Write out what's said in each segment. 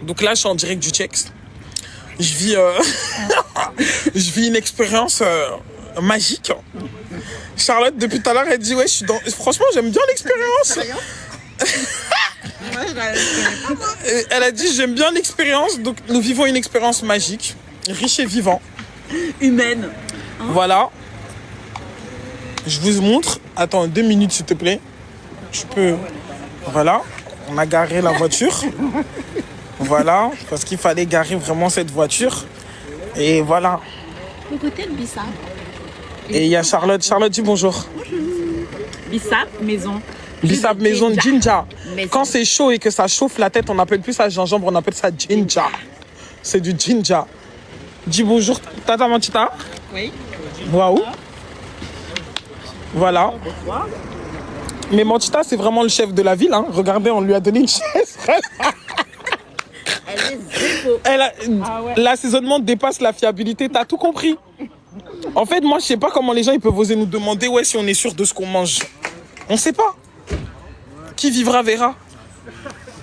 Donc là, je suis en direct du Tchèque. Je vis, je vis une expérience magique. Charlotte, depuis tout à l'heure, elle dit, ouais, je suis dans... Franchement, j'aime bien l'expérience. Elle a dit, j'aime bien l'expérience. Donc, nous vivons une expérience magique, riche et vivant. Humaine. Hein? Voilà. Je vous montre. Attends, 2 minutes, s'il te plaît. Je peux... Voilà. On a garé la voiture. Voilà. Parce qu'il fallait garer vraiment cette voiture. Et voilà. Le côté de Bissap. Et il y a Charlotte. Charlotte, dis bonjour. Bonjour. Bissap, maison. Bissap, maison, Jinja. Quand c'est chaud et que ça chauffe la tête, on n'appelle plus ça gingembre, on appelle ça Jinja. C'est du Jinja. Dis bonjour, Tata Mantita. Oui. Waouh. Voilà. Mais Mantita, c'est vraiment le chef de la ville. Hein. Regardez, on lui a donné une chaise. L'assaisonnement dépasse la fiabilité. T'as tout compris. En fait, moi, je sais pas comment les gens ils peuvent oser nous demander ouais, si on est sûr de ce qu'on mange. On sait pas. Qui vivra verra.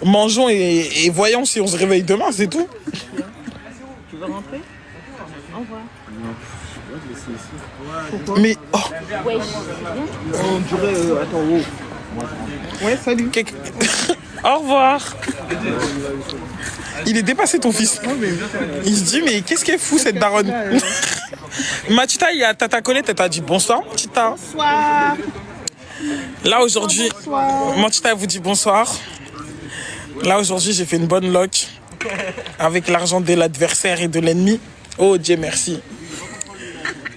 Mangeons et voyons si on se réveille demain, c'est tout. Tu veux rentrer? Au revoir. Mais oh. Ouais, on dirait attends, oh. Ouais, salut. Au revoir. Il est dépassé ton fils. Il se dit mais qu'est-ce qu'elle fout cette daronne. Matita, il y a Tata Colette, elle t'a dit bonsoir Matita. Bonsoir. Là aujourd'hui, Matita vous dit bonsoir. Là aujourd'hui j'ai fait une bonne loc avec l'argent de l'adversaire et de l'ennemi. Oh Dieu merci.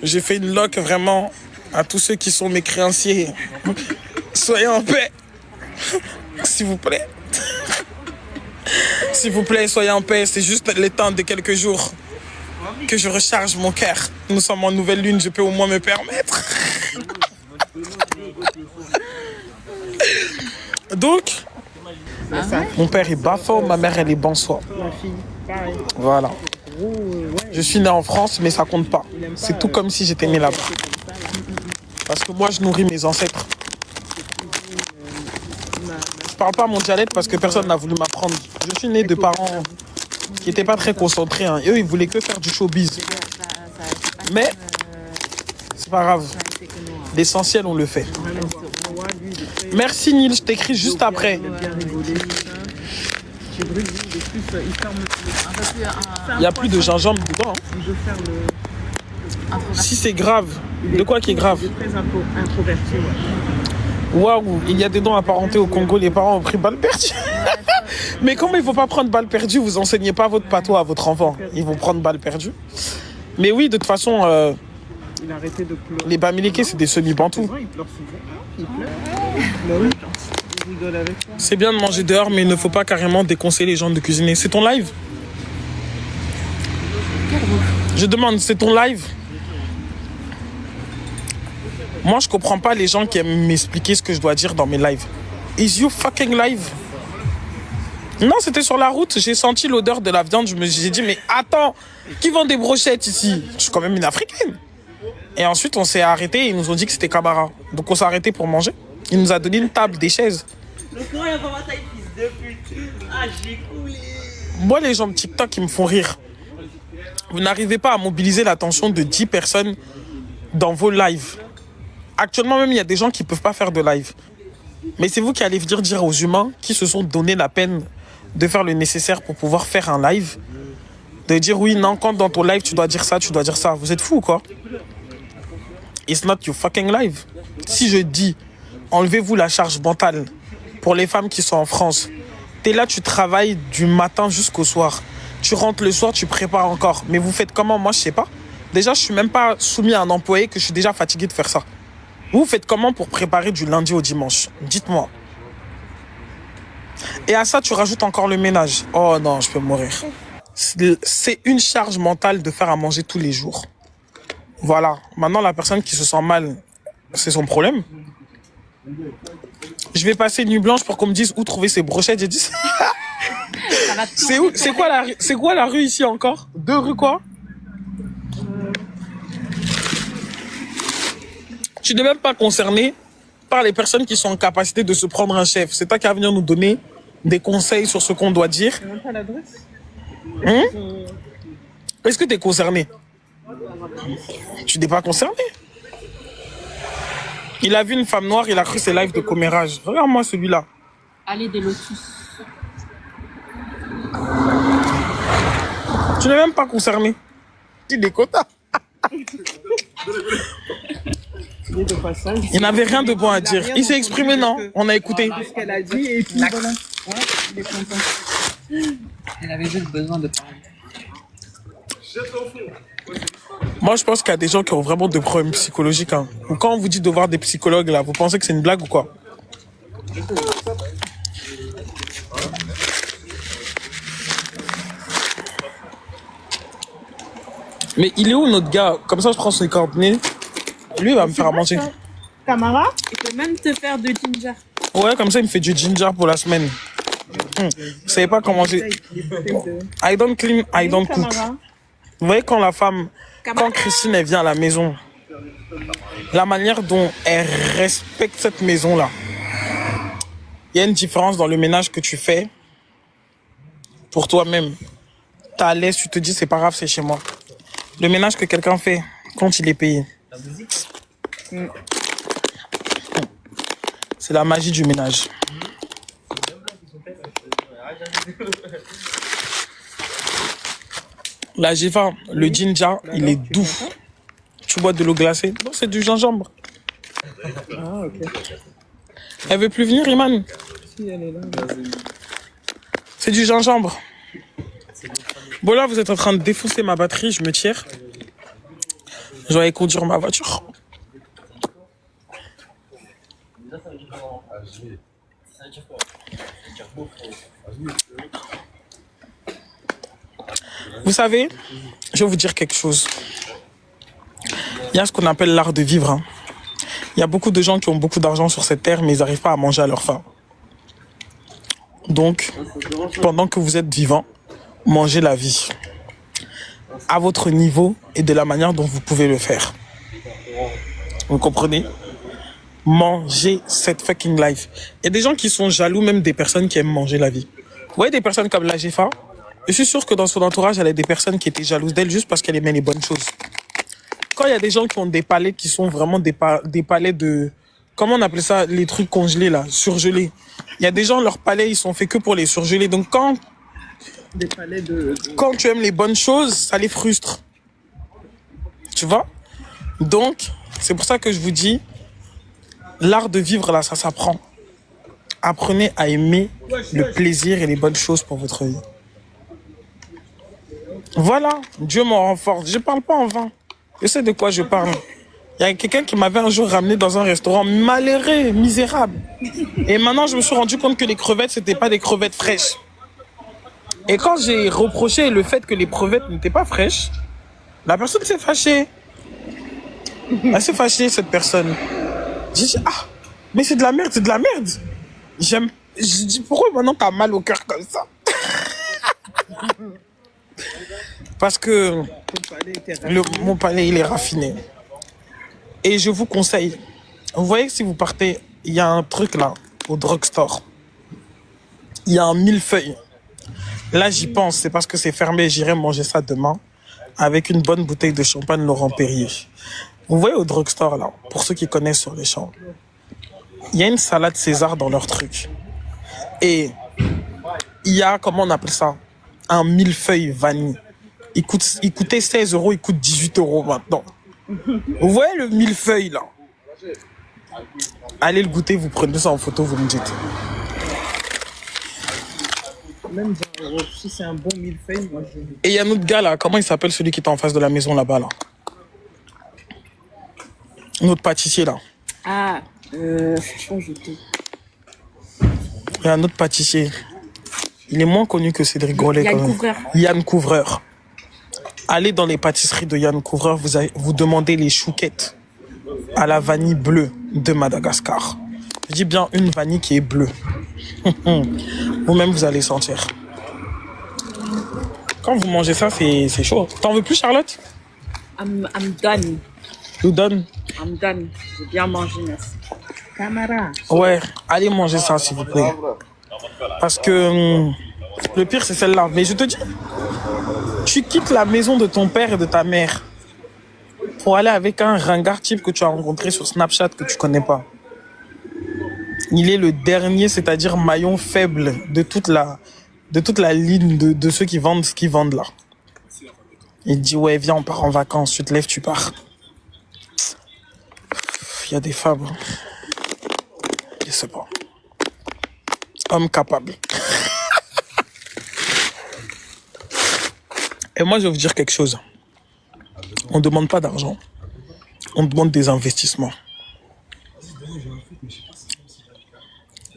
J'ai fait une loc vraiment à tous ceux qui sont mes créanciers. Soyez en paix. S'il vous plaît. S'il vous plaît, soyez en paix. C'est juste le temps de quelques jours que je recharge mon cœur. Nous sommes en nouvelle lune, je peux au moins me permettre. Donc, mon père est bas-fort, ma mère elle est bonsoir. Voilà. Je suis né en France, mais ça compte pas. C'est tout comme si j'étais né là-bas. Parce que moi, je nourris mes ancêtres. Je parle pas mon dialecte parce que personne n'a voulu m'apprendre. Je suis né de parents qui n'étaient pas très concentrés. Hein. Eux, ils voulaient que faire du showbiz. Mais c'est pas grave. L'essentiel, on le fait. Merci Nil, je t'écris juste après. Il n'y a plus de gingembre dedans. Hein. Si c'est grave, de quoi qui est grave? Waouh, il y a des dons apparentés au Congo, les parents ont pris balle perdue. Mais comment il ne faut pas prendre balle perdue? Vous enseignez pas votre patois à votre enfant. Ils vont prendre balle perdue. Mais oui, de toute façon, les Bamileke, c'est des semi-bantous. C'est bien de manger dehors, mais il ne faut pas carrément déconseiller les gens de cuisiner. C'est ton live? Je demande, c'est ton live? Moi, je comprends pas les gens qui aiment m'expliquer ce que je dois dire dans mes lives. Is you fucking live? Non, c'était sur la route. J'ai senti l'odeur de la viande. J'ai dit, mais attends, qui vend des brochettes ici? Je suis quand même une Africaine. Et ensuite, on s'est arrêté et ils nous ont dit que c'était Camara. Donc, on s'est arrêté pour manger. Il nous a donné une table, des chaises. Moi, les gens de TikTok, ils me font rire. Vous n'arrivez pas à mobiliser l'attention de 10 personnes dans vos lives. Actuellement, même, il y a des gens qui ne peuvent pas faire de live. Mais c'est vous qui allez venir dire aux humains qui se sont donné la peine de faire le nécessaire pour pouvoir faire un live, de dire oui, non, quand dans ton live, tu dois dire ça, tu dois dire ça. Vous êtes fous ou quoi? It's not your fucking live. Si je dis, enlevez-vous la charge mentale pour les femmes qui sont en France. T'es là, tu travailles du matin jusqu'au soir. Tu rentres le soir, tu prépares encore. Mais vous faites comment? Moi, je sais pas. Déjà, je suis même pas soumis à un employé que je suis déjà fatigué de faire ça. Vous faites comment pour préparer du lundi au dimanche? Dites-moi. Et à ça, tu rajoutes encore le ménage. Oh non, je peux mourir. C'est une charge mentale de faire à manger tous les jours. Voilà. Maintenant, la personne qui se sent mal, c'est son problème. Je vais passer nuit blanche pour qu'on me dise où trouver ces brochettes. J'ai dit ça. C'est où? C'est quoi la rue ici encore? 2 rues quoi? Tu n'es même pas concerné par les personnes qui sont en capacité de se prendre un chef. C'est toi qui vas venir nous donner des conseils sur ce qu'on doit dire. Même pas l'adresse. Est-ce que tu es concerné? Tu n'es pas concerné. Il a vu une femme noire, il a cru ses lives de commérage. Regarde-moi celui-là. Allez des lotus. Tu n'es même pas concerné. Tu des quotas. De passage. Il n'avait rien de bon à dire. Il s'est exprimé, non? On a écouté. Ce qu'elle a dit et puis voilà. Ouais, il est content. Elle avait juste besoin de parler. Moi, je pense qu'il y a des gens qui ont vraiment des problèmes psychologiques. Hein. Ou quand on vous dit de voir des psychologues, là, vous pensez que c'est une blague ou quoi? Mais il est où notre gars? Comme ça, je prends ses coordonnées. Lui, il va me faire à manger. Camara, il peut même te faire de ginger. Ouais, comme ça, il me fait du ginger pour la semaine. Vous savez pas comment j'ai... I don't clean, I don't cook. Camara. Vous voyez quand la femme... Quand Christine, elle vient à la maison, la manière dont elle respecte cette maison-là, il y a une différence dans le ménage que tu fais pour toi-même. T'es à l'aise, tu te dis, c'est pas grave, c'est chez moi. Le ménage que quelqu'un fait quand il est payé. C'est la magie du ménage. La Jiva, le ginger, il est doux. Tu bois de l'eau glacée? Non, c'est du gingembre. Ah, ok. Elle veut plus venir, Iman? Si, elle est là. C'est du gingembre. Bon, là, vous êtes en train de défoncer ma batterie, je me tire. Je vais aller conduire ma voiture. Vous savez, je vais vous dire quelque chose. Il y a ce qu'on appelle l'art de vivre. Hein. Il y a beaucoup de gens qui ont beaucoup d'argent sur cette terre, mais ils n'arrivent pas à manger à leur faim. Donc, pendant que vous êtes vivant, mangez la vie. À votre niveau et de la manière dont vous pouvez le faire. Vous comprenez? Mangez cette fucking life. Il y a des gens qui sont jaloux même des personnes qui aiment manger la vie. Vous voyez des personnes comme la Jefa? Je suis sûr que dans son entourage, elle a des personnes qui étaient jalouses d'elle juste parce qu'elle aimait les bonnes choses. Quand il y a des gens qui ont des palais qui sont vraiment des palais de... Comment on appelle ça? Les trucs congelés là, surgelés. Il y a des gens, leurs palais, ils sont faits que pour les surgeler. Donc quand tu aimes les bonnes choses, ça les frustre. Tu vois? Donc, c'est pour ça que je vous dis, l'art de vivre là, ça s'apprend. Apprenez à aimer le plaisir et les bonnes choses pour votre vie. Voilà, Dieu m'en renforce. Je parle pas en vain. Je sais de quoi je parle. Il y a quelqu'un qui m'avait un jour ramené dans un restaurant malheureux, misérable. Et maintenant, je me suis rendu compte que les crevettes, c'était pas des crevettes fraîches. Et quand j'ai reproché le fait que les crevettes n'étaient pas fraîches, la personne s'est fâchée. Elle s'est fâchée, cette personne. J'ai dit, ah, mais c'est de la merde, c'est de la merde. Je dis, pourquoi maintenant t'as mal au cœur comme ça? Parce que mon palais, il est raffiné. Et je vous conseille, vous voyez, si vous partez, il y a un truc là, au drugstore. Il y a un millefeuille. Là, j'y pense, c'est parce que c'est fermé, j'irai manger ça demain avec une bonne bouteille de champagne Laurent Perrier. Vous voyez au drugstore là, pour ceux qui connaissent sur les champs, il y a une salade César dans leur truc. Et il y a, comment on appelle ça, un millefeuille vanille. Il coûtait 16 €, il coûte 18 € maintenant. Vous voyez le millefeuille là? Allez le goûter, vous prenez ça en photo, vous me dites. Même 20 €, si c'est un bon millefeuille, moi je... Et il y a un autre gars là, comment il s'appelle celui qui est en face de la maison là-bas là? Notre pâtissier là. Ah, franchement, je te... Il y a un autre pâtissier. Il est moins connu que Cédric Grolet quand même. Couvreur. Yann Couvreur. Allez dans les pâtisseries de Yann Couvreur, vous demandez les chouquettes à la vanille bleue de Madagascar. Je dis bien une vanille qui est bleue. Vous-même, vous allez sentir. Quand vous mangez ça, c'est chaud. T'en veux plus, Charlotte? I'm done. You done? I'm done. J'ai bien mangé, merci. Camara. Ouais, allez manger ça, s'il vous plaît. Parce que le pire, c'est celle-là. Mais je te dis, tu quittes la maison de ton père et de ta mère pour aller avec un ringard type que tu as rencontré sur Snapchat que tu connais pas. Il est le dernier, c'est-à-dire maillon faible de toute la ligne de ceux qui vendent ce qu'ils vendent là. Il dit, ouais, viens, on part en vacances. Tu te lèves, tu pars. Il y a des femmes. Je sais pas. Homme capable. Et moi, je vais vous dire quelque chose. On ne demande pas d'argent. On demande des investissements.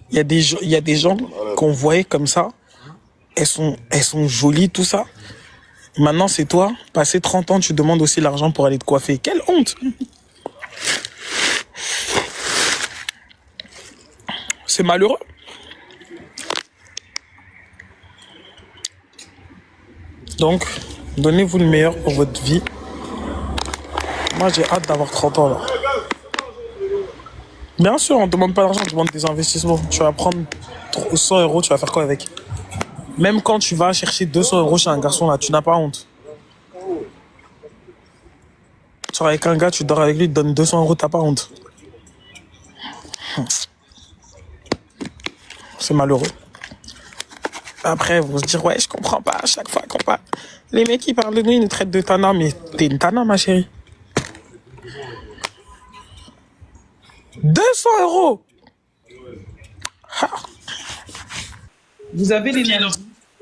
Il y a des gens qu'on voyait comme ça. Elles sont jolies, tout ça. Maintenant, c'est toi. Passé 30 ans, tu demandes aussi l'argent pour aller te coiffer. Quelle honte! C'est malheureux. Donc, donnez-vous le meilleur pour votre vie. Moi, j'ai hâte d'avoir 30 ans, là. Bien sûr, on ne demande pas d'argent, on demande des investissements. Tu vas prendre 100 euros, tu vas faire quoi avec? Même quand tu vas chercher 200 euros chez un garçon, là, tu n'as pas honte. Tu sors avec un gars, tu dors avec lui, il te donne 200 euros, tu n'as pas honte. C'est malheureux. Après, vous se dire, ouais, je comprends pas, à chaque fois qu'on parle. Les mecs qui parlent de nous, ils nous traitent de tana, mais t'es une tana, ma chérie. 200 euros! Ha. Vous avez l'énergie,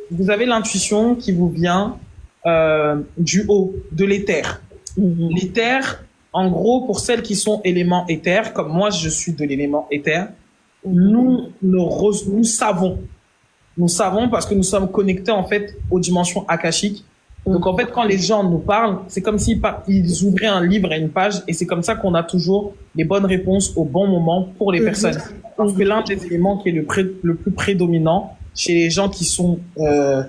vous avez l'intuition qui vous vient du haut, de l'éther. L'éther, en gros, pour celles qui sont éléments éther, comme moi, je suis de l'élément éther, nous savons. Nous savons parce que nous sommes connectés, en fait, aux dimensions akashiques. Donc, en fait, quand les gens nous parlent, c'est comme s'ils ouvraient un livre à une page et c'est comme ça qu'on a toujours les bonnes réponses au bon moment pour les personnes. Parce que l'un des éléments qui est le plus prédominant chez les gens qui sont... en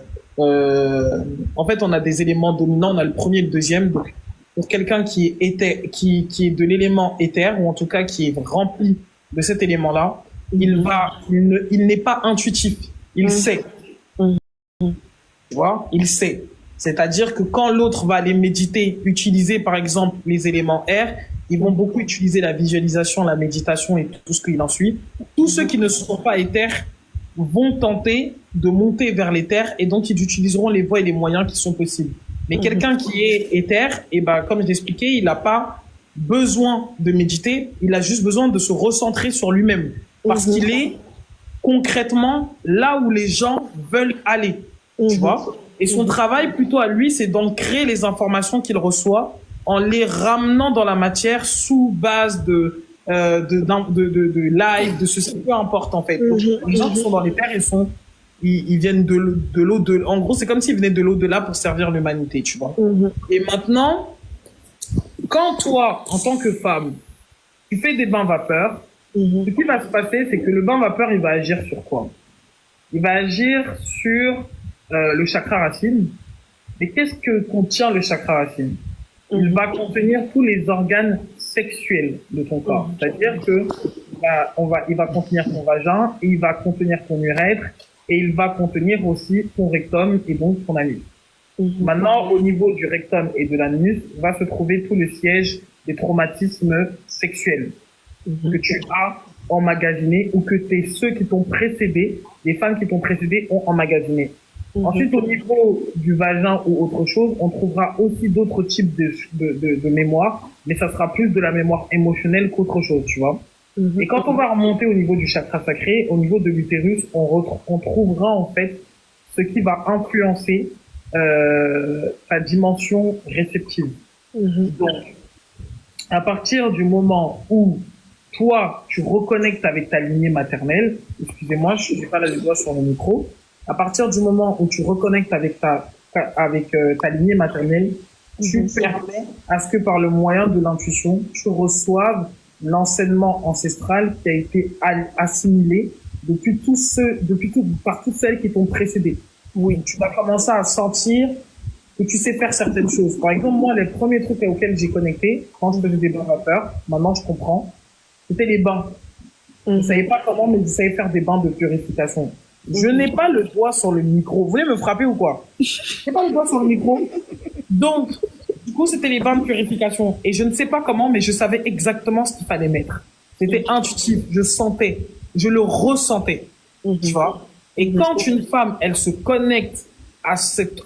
fait, on a des éléments dominants, on a le premier et le deuxième. Donc, pour quelqu'un qui est de l'élément éther, ou en tout cas qui est rempli de cet élément-là, il n'est pas intuitif. Il sait. Tu vois, il sait. C'est-à-dire que quand l'autre va aller méditer, utiliser par exemple les éléments air, ils vont beaucoup utiliser la visualisation, la méditation et tout ce qu'il en suit. Tous ceux qui ne sont pas éthers vont tenter de monter vers l'éther et donc ils utiliseront les voies et les moyens qui sont possibles. Mais quelqu'un qui est éther, et ben comme je l'expliquais, il n'a pas besoin de méditer, il a juste besoin de se recentrer sur lui-même parce qu'il est concrètement là où les gens veulent aller. Tu vois? Et son travail, plutôt à lui, c'est d'ancrer les informations qu'il reçoit en les ramenant dans la matière sous base de live, de ceci, peu importe en fait. Donc, les gens qui sont dans les terres, ils viennent de l'au-delà. En gros, c'est comme s'ils venaient de l'au-delà pour servir l'humanité, tu vois. Et maintenant, quand toi, en tant que femme, tu fais des bains vapeur, ce qui va se passer, c'est que le bain vapeur, il va agir sur quoi? Il va agir sur le chakra racine. Mais qu'est-ce que contient le chakra racine? Il va contenir tous les organes sexuels de ton corps. C'est-à-dire que il va contenir ton vagin, et il va contenir ton urètre, et il va contenir aussi ton rectum et donc ton anus. Maintenant, au niveau du rectum et de l'anus, va se trouver tout le siège des traumatismes sexuels que tu as emmagasinés ou que ceux qui t'ont précédé, les femmes qui t'ont précédé ont emmagasiné. Ensuite, au niveau du vagin ou autre chose, on trouvera aussi d'autres types de mémoire, mais ça sera plus de la mémoire émotionnelle qu'autre chose, tu vois. Et quand on va remonter au niveau du chakra sacré, au niveau de l'utérus, on trouvera en fait ce qui va influencer ta dimension réceptive. Donc, à partir du moment où toi, tu reconnectes avec ta lignée maternelle, excusez-moi, je n'ai pas la doigt sur le micro, à partir du moment où tu reconnectes avec ta lignée maternelle, tu permets à ce que par le moyen de l'intuition, tu reçoives l'enseignement ancestral qui a été assimilé par toutes celles qui t'ont précédé. Oui, tu vas commencer à sentir que tu sais faire certaines choses. Par exemple, moi, les premiers trucs auxquels j'ai connecté, quand je faisais des bains vapeur, maintenant je comprends, c'était les bains. Je savais pas comment, mais je savais faire des bains de purification. Je n'ai pas le doigt sur le micro. Vous voulez me frapper ou quoi? Je n'ai pas le doigt sur le micro. Donc, du coup, c'était les bains de purification. Et je ne sais pas comment, mais je savais exactement ce qu'il fallait mettre. C'était intuitif. Je sentais. Je le ressentais. Tu vois? Et quand une femme, elle se connecte à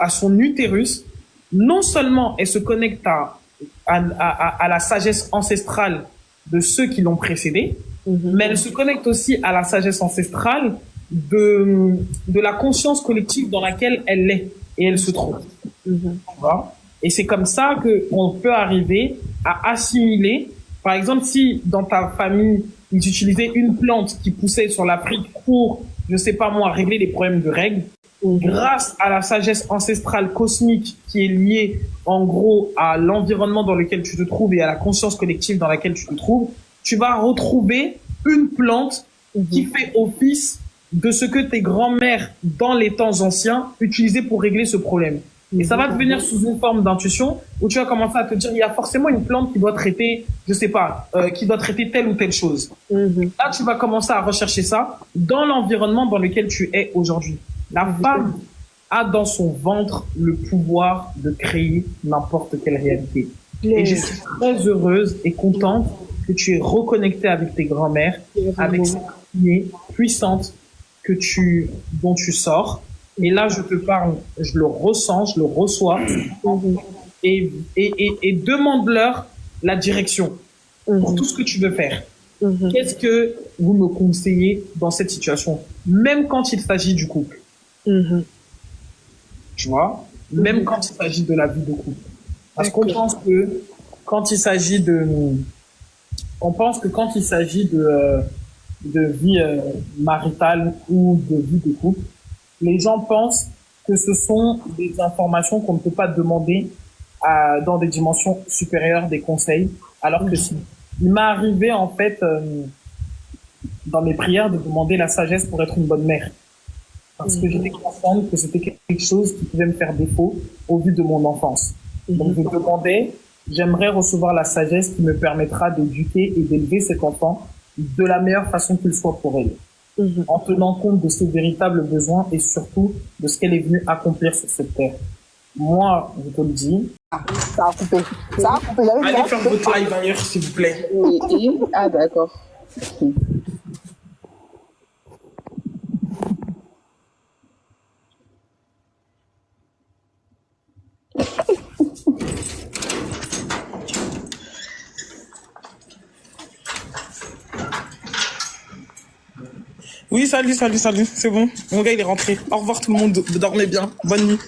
son utérus, non seulement elle se connecte à la sagesse ancestrale de ceux qui l'ont précédée, mais elle se connecte aussi à la sagesse ancestrale de la conscience collective dans laquelle elle est et elle se trouve. Tu vois? Et c'est comme ça qu'on peut arriver à assimiler. Par exemple, si dans ta famille, ils utilisaient une plante qui poussait sur l'Afrique pour, je sais pas moi, régler les problèmes de règles, grâce à la sagesse ancestrale cosmique qui est liée en gros à l'environnement dans lequel tu te trouves et à la conscience collective dans laquelle tu te trouves, tu vas retrouver une plante qui fait office de ce que tes grands-mères dans les temps anciens utilisaient pour régler ce problème. Et ça va devenir sous une forme d'intuition où tu vas commencer à te dire il y a forcément une plante qui doit traiter, je sais pas, qui doit traiter telle ou telle chose. Là, tu vas commencer à rechercher ça dans l'environnement dans lequel tu es aujourd'hui. La femme a dans son ventre le pouvoir de créer n'importe quelle réalité. Et je suis très heureuse et contente que tu es reconnectée avec tes grands-mères, avec cette lignée puissante dont tu sors. Et là, je te parle, je le ressens, je le reçois. Et demande-leur la direction pour tout ce que tu veux faire. Qu'est-ce que vous me conseillez dans cette situation? Même quand il s'agit du couple. Tu vois? Même quand il s'agit de la vie de couple. Parce qu'on pense que quand il s'agit de vie maritale ou de vie de couple, les gens pensent que ce sont des informations qu'on ne peut pas demander dans des dimensions supérieures des conseils, alors que si. Il m'est arrivé, en fait, dans mes prières, de demander la sagesse pour être une bonne mère. Parce que j'étais consciente que c'était quelque chose qui pouvait me faire défaut au vu de mon enfance. Donc, je demandais, j'aimerais recevoir la sagesse qui me permettra d'éduquer et d'élever cet enfant de la meilleure façon qu'il soit pour elle. En tenant compte de ses véritables besoins et surtout de ce qu'elle est venue accomplir sur cette terre. Moi, je te le dis. Ça a coupé. Ça a coupé. Allez faire votre live ailleurs, s'il vous plaît. Ah, d'accord. Oui, salut, c'est bon. Mon gars, il est rentré. Au revoir tout le monde, dormez bien. Bonne nuit.